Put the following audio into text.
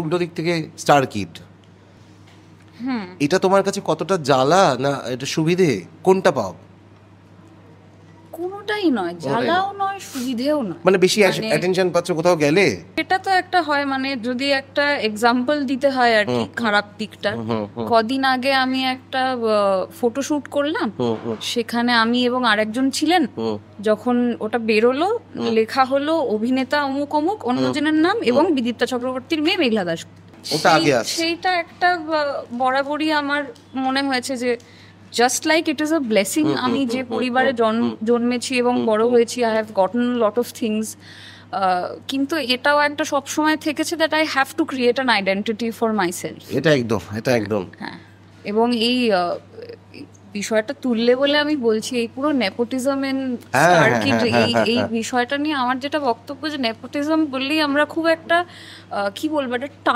উল্টো দিক থেকে স্টার কিড, এটা তোমার কাছে কতটা জ্বালা না এটা সুবিধে, কোনটা পাও? কোনোটাই নয়, জ্বালাও নয় সুবিধেও নয়। মানে বেশি অ্যাটেনশন পাচ্ছ কোথাও গেলে? এটা তো একটা হয়, মানে যদি একটা এক্সাম্পল দিতে হয় আর কি খারাপ দিকটা, কদিন আগে আমি একটা ফটোশুট করলাম, সেখানে আমি এবং আরেকজন ছিলেন। যখন ওটা বেরোলো, লেখা হলো অভিনেতা অমুক অমুক অন্যজনের নাম এবং বিদীপ্তা চক্রবর্তীর মেয়ে মেঘলা দাস। ওটা আগে আসছে। সেইটা একটা বরাবরই আমার মনে হয়েছে যে just like it is a blessing. আমি যে পরিবারে জন্মেছি এবং বড় হয়েছি, I have gotten lot of things, কিন্তু এটাও একটা সবসময় থেকেছে that I have to create an identity for myself. এটা একদম হ্যাঁ, এবং এই বিষয়টা তুললে বলে আমি বলছি, এই পুরো নেপোটিজম এন্ড স্টার কিড, এই বিষয়টা নিয়ে আমার যেটা বক্তব্য, যে নেপোটিজম বললেই আমরা খুব একটা কি বলবো, একটা